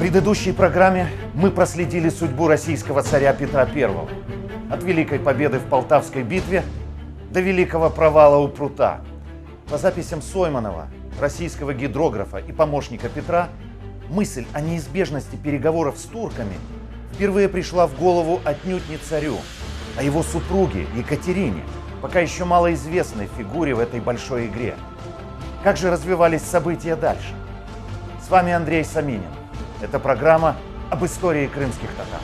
предыдущей программе мы проследили судьбу российского царя Петра I. От великой победы в Полтавской битве до великого провала у прута. По записям Сойманова, российского гидрографа и помощника Петра, мысль о неизбежности переговоров с турками впервые пришла в голову отнюдь не царю, а его супруге Екатерине, пока еще малоизвестной фигуре в этой большой игре. Как же развивались события дальше? С вами Андрей Саминин. Это программа об истории крымских татар.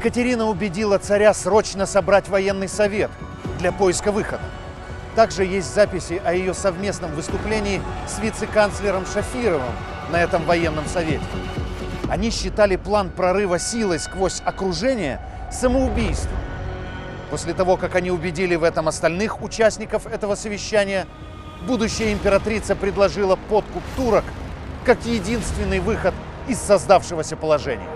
Екатерина убедила царя срочно собрать военный совет для поиска выхода. Также есть записи о ее совместном выступлении с вице-канцлером Шафировым на этом военном совете. Они считали план прорыва силой сквозь окружение самоубийством. После того, как они убедили в этом остальных участников этого совещания, будущая императрица предложила подкуп турок как единственный выход из создавшегося положения.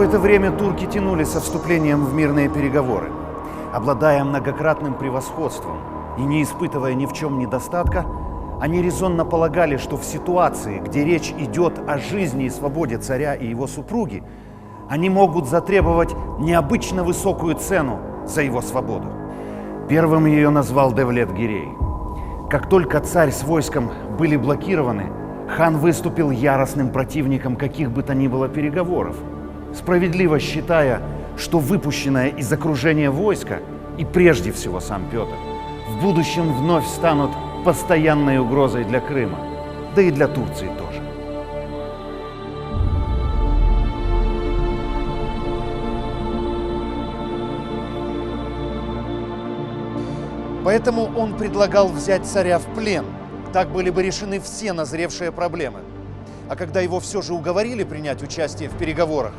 Какое-то время турки тянули со вступлением в мирные переговоры. Обладая многократным превосходством и не испытывая ни в чем недостатка, они резонно полагали, что в ситуации, где речь идет о жизни и свободе царя и его супруги, они могут затребовать необычно высокую цену за его свободу. Первым ее назвал Девлет-Гирей. Как только царь с войском были блокированы, хан выступил яростным противником каких бы то ни было переговоров, справедливо считая, что выпущенное из окружения войско, и прежде всего сам Петр, в будущем вновь станут постоянной угрозой для Крыма, да и для Турции тоже. Поэтому он предлагал взять царя в плен. Так были бы решены все назревшие проблемы. А когда его все же уговорили принять участие в переговорах,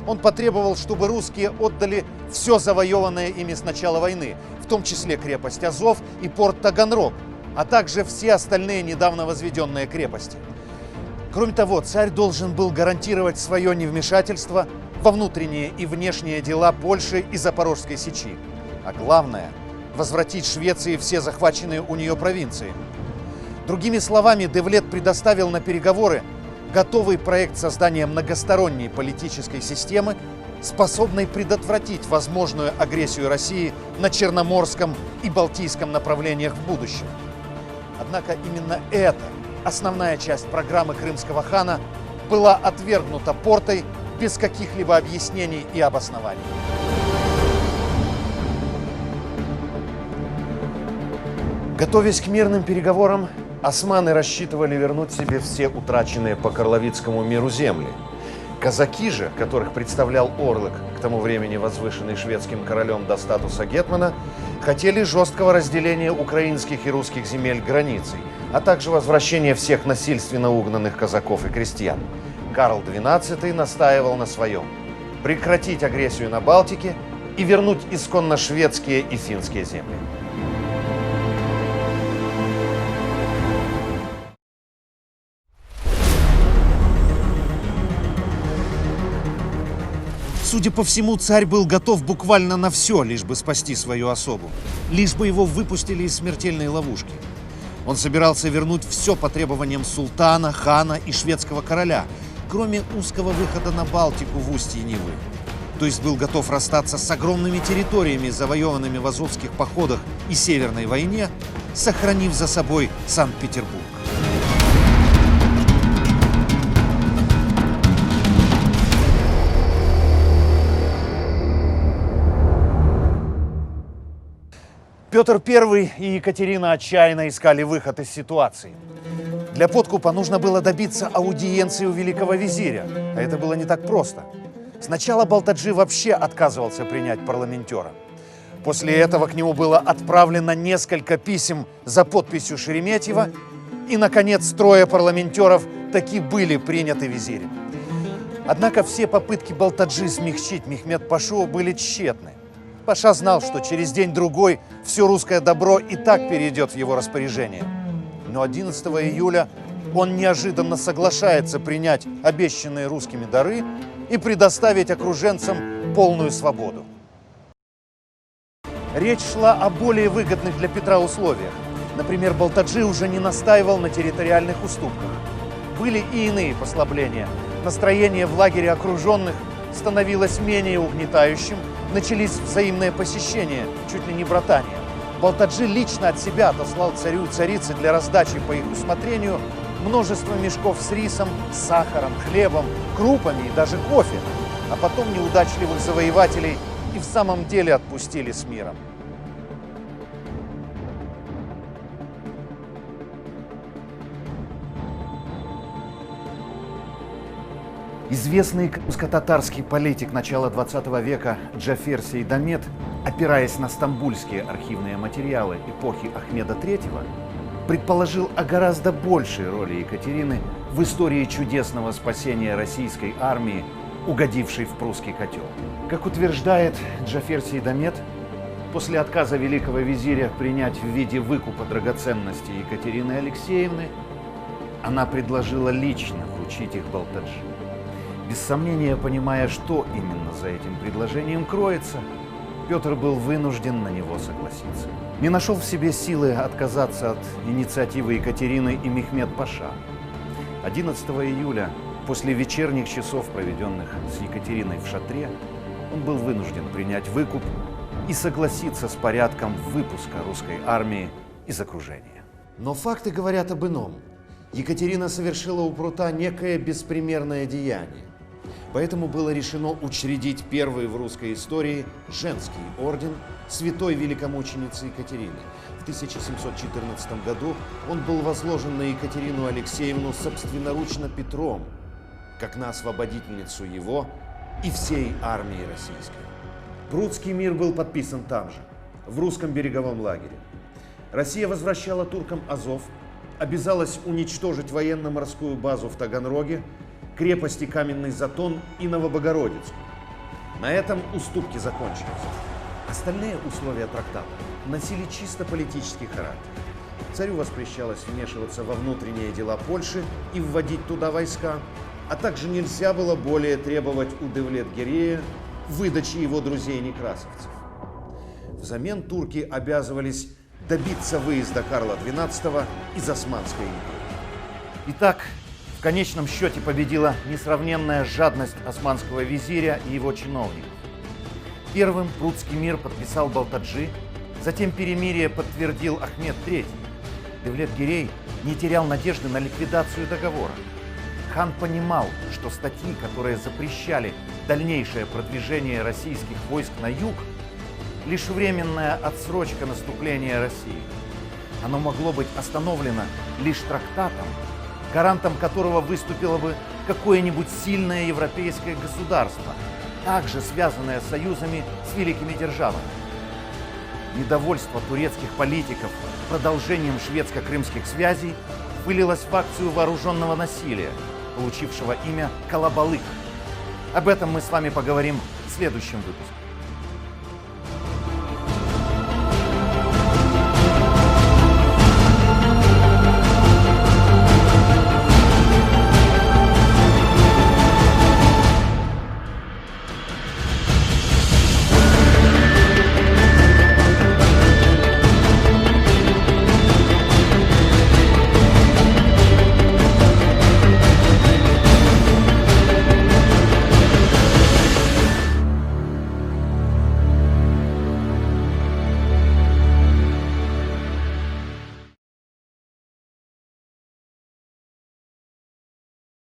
он потребовал, чтобы русские отдали все завоеванное ими с начала войны, в том числе крепость Азов и порт Таганрог, а также все остальные недавно возведенные крепости. Кроме того, царь должен был гарантировать свое невмешательство во внутренние и внешние дела Польши и Запорожской Сечи. А главное – возвратить Швеции все захваченные у нее провинции. Другими словами, Девлет предоставил на переговоры готовый проект создания многосторонней политической системы, способной предотвратить возможную агрессию России на Черноморском и Балтийском направлениях в будущем. Однако именно эта основная часть программы крымского хана была отвергнута Портой без каких-либо объяснений и обоснований. Готовясь к мирным переговорам, османы рассчитывали вернуть себе все утраченные по Карловицкому миру земли. Казаки же, которых представлял Орлык, к тому времени возвышенный шведским королем до статуса гетмана, хотели жесткого разделения украинских и русских земель границей, а также возвращения всех насильственно угнанных казаков и крестьян. Карл XII настаивал на своем – прекратить агрессию на Балтике и вернуть исконно шведские и финские земли. Судя по всему, царь был готов буквально на все, лишь бы спасти свою особу, лишь бы его выпустили из смертельной ловушки. Он собирался вернуть все по требованиям султана, хана и шведского короля, кроме узкого выхода на Балтику в устье Невы. То есть был готов расстаться с огромными территориями, завоеванными в азовских походах и Северной войне, сохранив за собой Санкт-Петербург. Петр I и Екатерина отчаянно искали выход из ситуации. Для подкупа нужно было добиться аудиенции у великого визиря, а это было не так просто. Сначала Балтаджи вообще отказывался принять парламентера. После этого к нему было отправлено несколько писем за подписью Шереметьева, и, наконец, 3 парламентеров таки были приняты визирем. Однако все попытки Балтаджи смягчить Мехмед-пашу были тщетны. Паша знал, что через день-другой все русское добро и так перейдет в его распоряжение. Но 11 июля он неожиданно соглашается принять обещанные русскими дары и предоставить окруженцам полную свободу. Речь шла о более выгодных для Петра условиях. Например, Балтаджи уже не настаивал на территориальных уступках. Были и иные послабления. Настроение в лагере окруженных становилось менее угнетающим, начались взаимные посещения, чуть ли не братания. Балтаджи лично от себя отослал царю и царице для раздачи по их усмотрению множество мешков с рисом, сахаром, хлебом, крупами и даже кофе. А потом неудачливых завоевателей и в самом деле отпустили с миром. Известный крымско-татарский политик начала 20 века Джафер Сейдамет, опираясь на стамбульские архивные материалы эпохи Ахмеда III, предположил о гораздо большей роли Екатерины в истории чудесного спасения российской армии, угодившей в прусский котел. Как утверждает Джафер Сейдамет, после отказа великого визиря принять в виде выкупа драгоценности Екатерины Алексеевны, она предложила лично вручить их Балтаджи. Без сомнения, понимая, что именно за этим предложением кроется, Петр был вынужден на него согласиться. Не нашел в себе силы отказаться от инициативы Екатерины и Мехмед-паша. 11 июля, после вечерних часов, проведенных с Екатериной в шатре, он был вынужден принять выкуп и согласиться с порядком выпуска русской армии из окружения. Но факты говорят об ином. Екатерина совершила у прута некое беспримерное деяние. Поэтому было решено учредить первый в русской истории женский орден святой великомученицы Екатерины. В 1714 году он был возложен на Екатерину Алексеевну собственноручно Петром, как на освободительницу его и всей армии российской. Прудский мир был подписан там же, в русском береговом лагере. Россия возвращала туркам Азов, обязалась уничтожить военно-морскую базу в Таганроге, крепости Каменный Затон и Новобогородицу. На этом уступки закончились. Остальные условия трактата носили чисто политический характер. Царю воспрещалось вмешиваться во внутренние дела Польши и вводить туда войска, а также нельзя было более требовать у Девлет-Гирея выдачи его друзей-некрасовцев. Взамен турки обязывались добиться выезда Карла XII из Османской империи. Итак, в конечном счете победила несравненная жадность османского визиря и его чиновников. Первым Прудский мир подписал Балтаджи, затем перемирие подтвердил Ахмед III. Девлет-Гирей не терял надежды на ликвидацию договора. Хан понимал, что статьи, которые запрещали дальнейшее продвижение российских войск на юг, лишь временная отсрочка наступления России. Оно могло быть остановлено лишь трактатом, гарантом которого выступило бы какое-нибудь сильное европейское государство, также связанное союзами с великими державами. Недовольство турецких политиков продолжением шведско-крымских связей вылилось в акцию вооруженного насилия, получившего имя Калабалык. Об этом мы с вами поговорим в следующем выпуске.